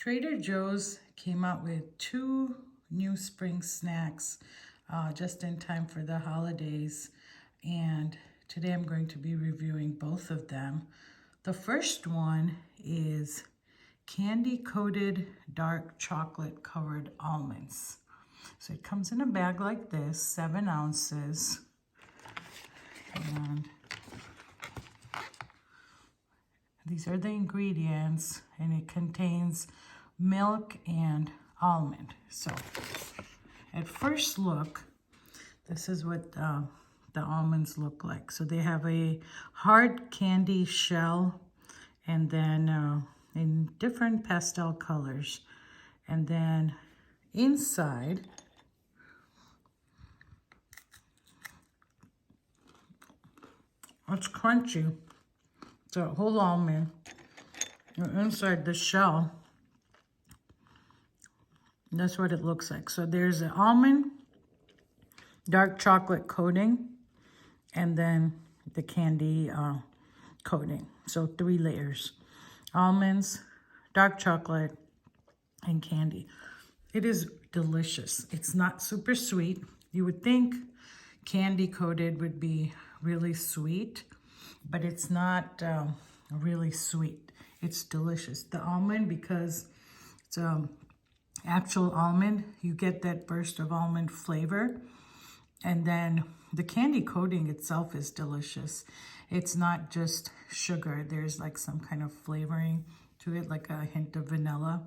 Trader Joe's came out with 2 new spring snacks just in time for the holidays. And today I'm going to be reviewing both of them. The first one is candy coated dark chocolate covered almonds. So it comes in a bag like this, 7 ounces. And these are the ingredients, and it contains milk and almond. So at first look, this is what the almonds look like. So they have a hard candy shell, and then in different pastel colors. And then inside, it's crunchy. It's a whole almond. And inside the shell, that's what it looks like. So there's an almond, dark chocolate coating, and then the candy coating. So 3 layers. Almonds, dark chocolate, and candy. It is delicious. It's not super sweet. You would think candy coated would be really sweet, but it's not really sweet. It's delicious. The almond, because it's actual almond, you get that burst of almond flavor. And then the candy coating itself is delicious. It's not just sugar. There's like some kind of flavoring to it, like a hint of vanilla.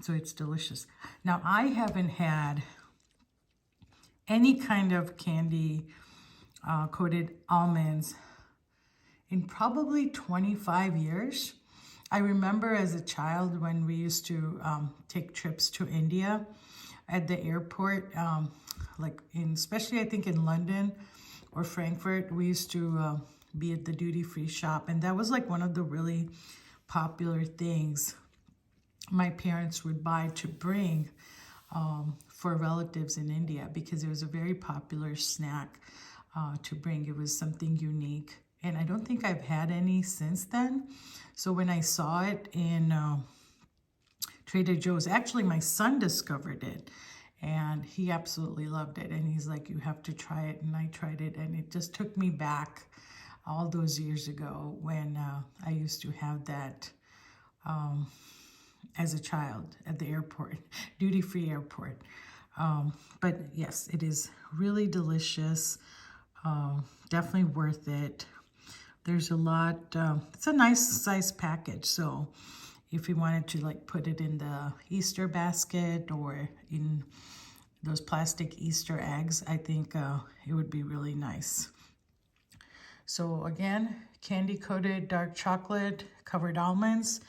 So it's delicious. Now, I haven't had any kind of candy coated almonds in probably 25 years. I remember as a child when we used to take trips to India at the airport, especially I think in London or Frankfurt, we used to be at the duty-free shop, and that was like one of the really popular things my parents would buy to bring for relatives in India, because it was a very popular snack to bring. It was something unique, and I don't think I've had any since then. So when I saw it in Trader Joe's, actually my son discovered it, and he absolutely loved it, and he's like, you have to try it. And I tried it, and it just took me back all those years ago when I used to have that as a child at the airport, duty-free airport. But yes, it is really delicious. Definitely worth it. There's a lot, it's a nice size package. So if you wanted to like put it in the Easter basket or in those plastic Easter eggs, I think it would be really nice. So again, candy coated dark chocolate covered almonds.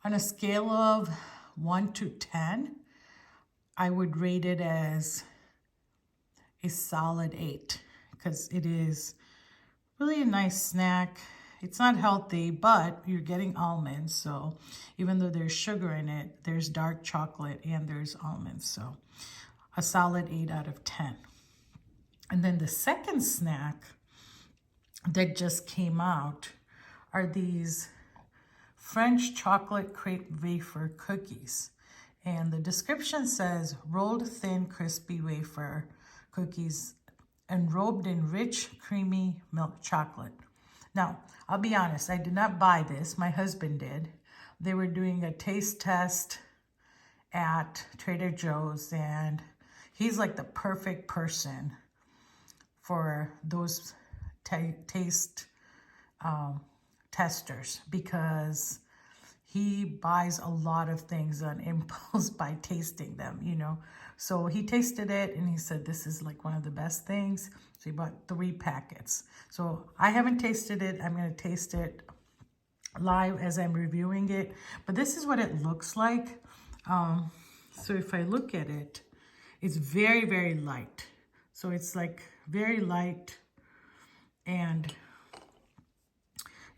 On a scale of 1 to 10, I would rate it as a solid 8, because it is really a nice snack. It's not healthy, but you're getting almonds. So even though there's sugar in it, there's dark chocolate and there's almonds. So a solid 8 out of 10. And then the second snack that just came out are these French chocolate crepe wafer cookies. And the description says rolled thin crispy wafer cookies enrobed in rich creamy milk chocolate. Now, I'll be honest, I did not buy this. My husband did. They were doing a taste test at Trader Joe's, and he's like the perfect person for those taste testers, because he buys a lot of things on impulse by tasting them, you know. So he tasted it and he said, this is like one of the best things. So he bought 3 packets. So I haven't tasted it. I'm going to taste it live as I'm reviewing it. But this is what it looks like. So if I look at it, it's very, very light. So it's like very light, and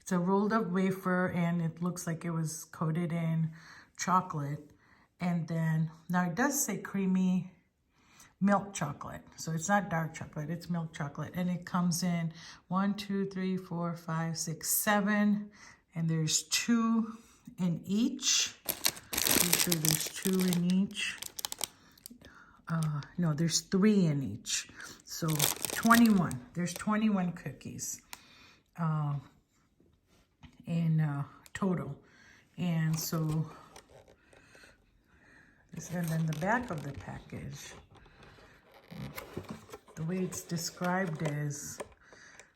it's a rolled up wafer, and it looks like it was coated in chocolate. And then, now it does say creamy milk chocolate. So it's not dark chocolate, it's milk chocolate. And it comes in 1, 2, 3, 4, 5, 6, 7. And there's 2 in each. Pretty sure there's 2 in each. No, there's 3 in each. So 21. There's 21 cookies in total. And so, and then the back of the package, the way it's described is,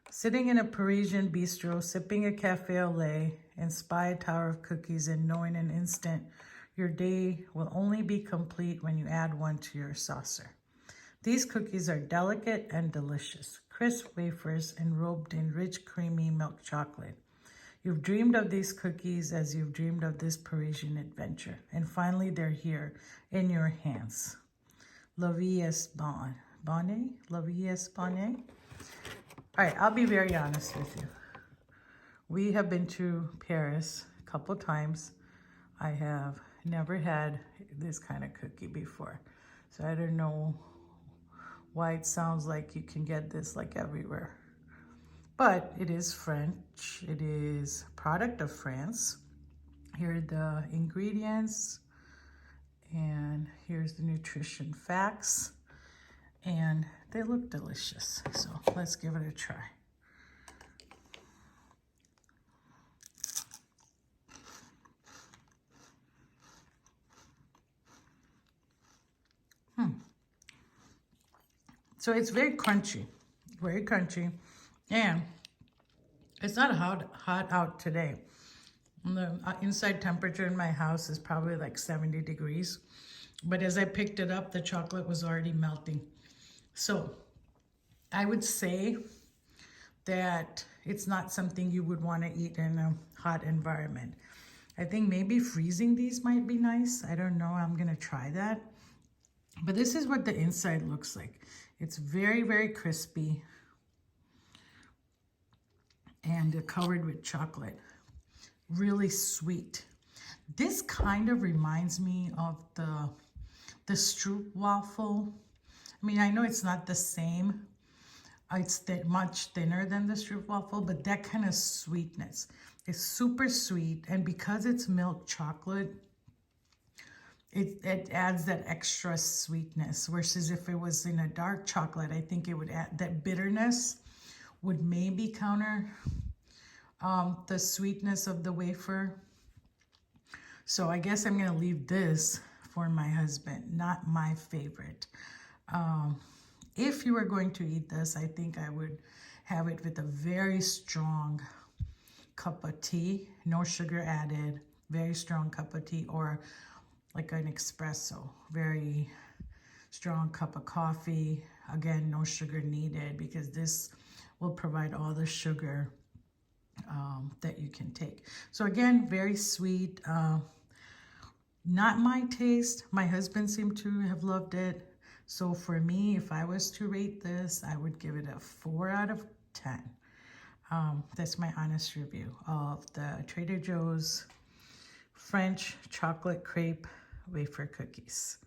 sitting in a Parisian bistro, sipping a cafe au lait, and spy a tower of cookies and knowing an instant your day will only be complete when you add one to your saucer. These cookies are delicate and delicious, crisp wafers enrobed in rich, creamy milk chocolate. You've dreamed of these cookies as you've dreamed of this Parisian adventure. And finally, they're here in your hands. La vie est bonne. La vie est bonne. All right, I'll be very honest with you. We have been to Paris a couple times. I have never had this kind of cookie before. So I don't know why it sounds like you can get this like everywhere. But it is French. It is a product of France. Here are the ingredients. And here's the nutrition facts. And they look delicious. So let's give it a try. So it's very crunchy, and it's not hot out today. The inside temperature in my house is probably like 70 degrees, but as I picked it up, the chocolate was already melting. So I would say that it's not something you would want to eat in a hot environment. I think maybe freezing these might be nice. I don't know. I'm going to try that. But this is what the inside looks like. It's very, very crispy and covered with chocolate. Really sweet. This kind of reminds me of the Stroop waffle. I mean, I know it's not the same. It's much thinner than the Stroop waffle, but that kind of sweetness is super sweet. And because it's milk chocolate, it adds that extra sweetness, versus if it was in a dark chocolate, I think it would add that bitterness, would maybe counter the sweetness of the wafer. So I guess I'm gonna leave this for my husband, not my favorite. If you were going to eat this, I think I would have it with a very strong cup of tea, no sugar added, very strong cup of tea, or like an espresso, very strong cup of coffee. Again, no sugar needed, because this will provide all the sugar that you can take. So again, very sweet. Not my taste. My husband seemed to have loved it. So for me, if I was to rate this, I would give it a 4 out of 10. That's my honest review of the Trader Joe's French chocolate crepe wafer cookies.